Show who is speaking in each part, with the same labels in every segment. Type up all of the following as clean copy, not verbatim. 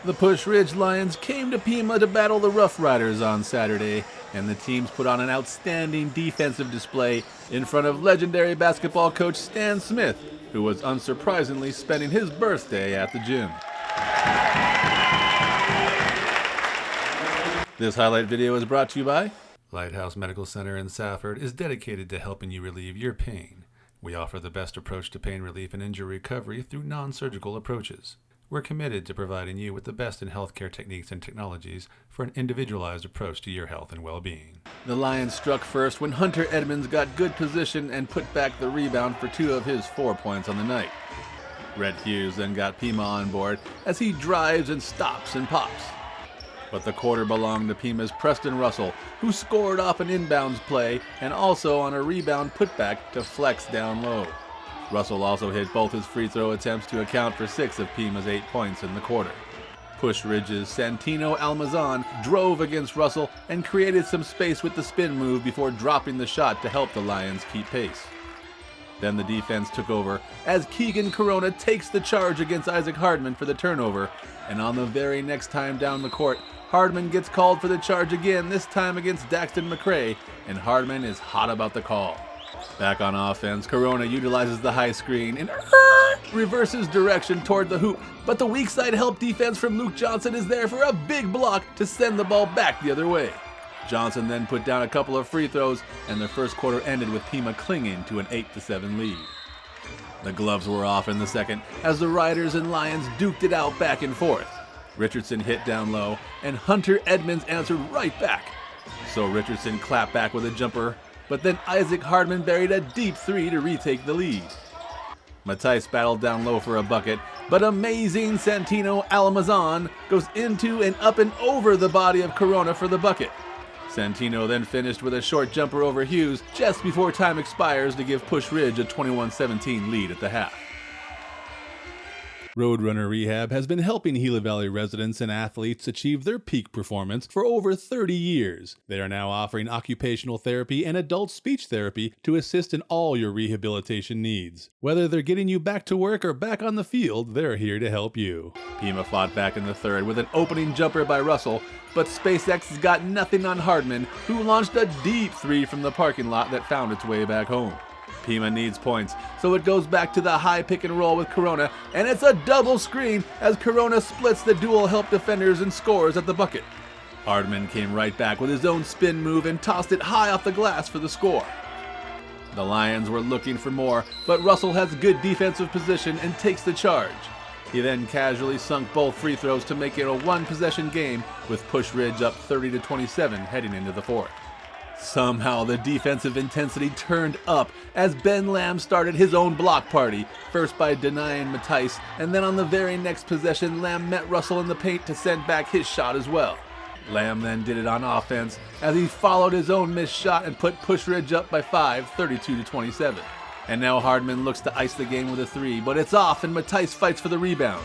Speaker 1: The Pusch Ridge Lions came to Pima to battle the Roughriders on Saturday, and the teams put on an outstanding defensive display in front of legendary basketball coach Stan Smith, who was unsurprisingly spending his birthday at the gym. This highlight video is brought to you by Lighthouse Medical Center in Safford is dedicated to helping you relieve your pain. We offer the best approach to pain relief and injury recovery through non-surgical approaches. We're committed to providing you with the best in healthcare techniques and technologies for an individualized approach to your health and well-being. The Lions struck first when Hunter Edmonds got good position and put back the rebound for 2 of his 4 points on the night. Red Hughes then got Pima on board as he drives and stops and pops. But the quarter belonged to Pima's Preston Russell, who scored off an inbounds play and also on a rebound putback to flex down low. Russell also hit both his free throw attempts to account for 6 of Pima's 8 points in the quarter. Pusch Ridge's Santino Almazan drove against Russell and created some space with the spin move before dropping the shot to help the Lions keep pace. Then the defense took over as Keegan Corona takes the charge against Isaac Hardman for the turnover, and on the very next time down the court, Hardman gets called for the charge again, this time against Daxton McCray, and Hardman is hot about the call. Back on offense, Corona utilizes the high screen and reverses direction toward the hoop, but the weak side help defense from Luke Johnson is there for a big block to send the ball back the other way. Johnson then put down a couple of free throws, and the first quarter ended with Pima clinging to an 8-7 lead. The gloves were off in the second as the Riders and Lions duked it out back and forth. Richardson hit down low, and Hunter Edmonds answered right back. So Richardson clapped back with a jumper, but then Isaac Hardman buried a deep 3 to retake the lead. Matisse battled down low for a bucket, but amazing Santino Almazan goes into and up and over the body of Corona for the bucket. Santino then finished with a short jumper over Hughes just before time expires to give Pusch Ridge a 21-17 lead at the half. Roadrunner Rehab has been helping Gila Valley residents and athletes achieve their peak performance for over 30 years. They are now offering occupational therapy and adult speech therapy to assist in all your rehabilitation needs. Whether they're getting you back to work or back on the field, they're here to help you. Pima fought back in the third with an opening jumper by Russell, but SpaceX's got nothing on Hardman, who launched a deep 3 from the parking lot that found its way back home. Pima needs points, so it goes back to the high pick and roll with Corona, and it's a double screen as Corona splits the dual help defenders and scores at the bucket. Hardman came right back with his own spin move and tossed it high off the glass for the score. The Lions were looking for more, but Russell has good defensive position and takes the charge. He then casually sunk both free throws to make it a 1-possession game, with Pusch Ridge up 30-27 heading into the fourth. Somehow the defensive intensity turned up as Ben Lamb started his own block party, first by denying Matisse, and then on the very next possession Lamb met Russell in the paint to send back his shot as well. Lamb then did it on offense as he followed his own missed shot and put Pusch Ridge up by 5, 32-27. And now Hardman looks to ice the game with a 3, but it's off and Matisse fights for the rebound.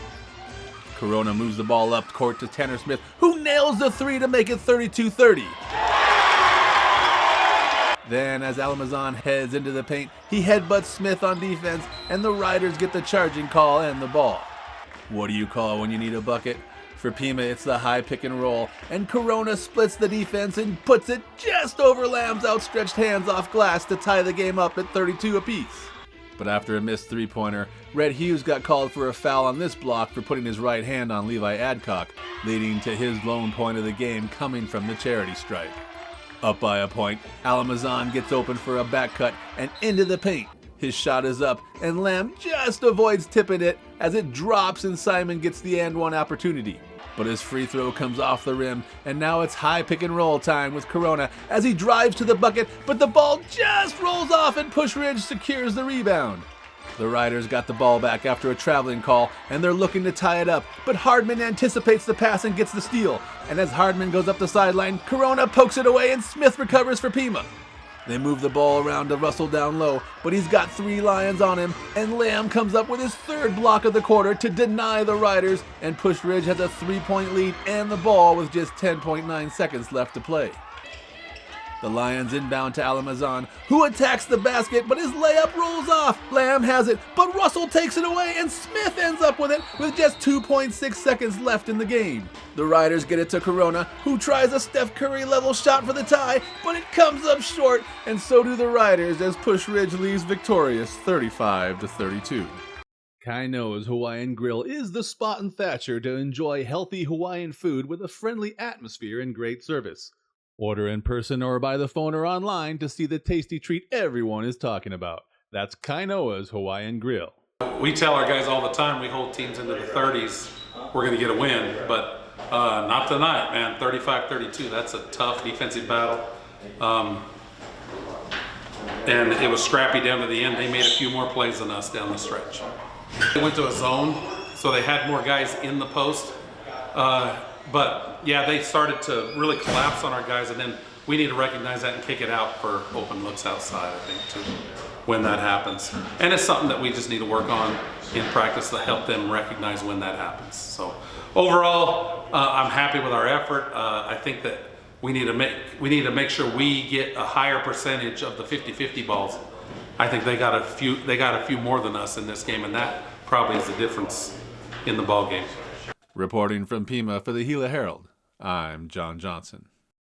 Speaker 1: Corona moves the ball up court to Tanner Smith, who nails the 3 to make it 32-30. Then, as Almazan heads into the paint, he headbutts Smith on defense, and the Riders get the charging call and the ball. What do you call when you need a bucket? For Pima, it's the high pick and roll, and Corona splits the defense and puts it just over Lamb's outstretched hands off glass to tie the game up at 32 apiece. But after a missed 3-pointer, Red Hughes got called for a foul on this block for putting his right hand on Levi Adcock, leading to his lone point of the game coming from the charity stripe. Up by a point, Almazan gets open for a back cut and into the paint. His shot is up, and Lamb just avoids tipping it as it drops and Simon gets the and one opportunity. But his free throw comes off the rim, and now it's high pick and roll time with Corona as he drives to the bucket, but the ball just rolls off and Pusch Ridge secures the rebound. The Riders got the ball back after a traveling call, and they're looking to tie it up, but Hardman anticipates the pass and gets the steal. And as Hardman goes up the sideline, Corona pokes it away and Smith recovers for Pima. They move the ball around to Russell down low, but he's got 3 Lions on him, and Lamb comes up with his 3rd block of the quarter to deny the Riders, and Pusch Ridge has a 3-point lead and the ball with just 10.9 seconds left to play. The Lions inbound to Arzona, who attacks the basket, but his layup rolls off. Lamb has it, but Russell takes it away, and Smith ends up with it with just 2.6 seconds left in the game. The Riders get it to Corona, who tries a Steph Curry-level shot for the tie, but it comes up short, and so do the Riders as Pusch Ridge leaves victorious 35-32. Kainoa's Hawaiian Grill is the spot in Thatcher to enjoy healthy Hawaiian food with a friendly atmosphere and great service. Order in person or by the phone or online to see the tasty treat everyone is talking about. That's Kainoa's Hawaiian Grill.
Speaker 2: We tell our guys all the time we hold teams into the 30s, we're going to get a win, but not tonight, man. 35-32, that's a tough defensive battle. And it was scrappy down to the end. They made a few more plays than us down the stretch. They went to a zone, so they had more guys in the post. But yeah, they started to really collapse on our guys, and then we need to recognize that and kick it out for open looks outside, I think, too, when that happens. And it's something that we just need to work on in practice to help them recognize when that happens. So overall, I'm happy with our effort. I think that we need to make sure we get a higher percentage of the 50-50 balls. I think they got a few more than us in this game, and that probably is the difference in the ball game.
Speaker 1: Reporting from Pima for the Gila Herald, I'm John Johnson.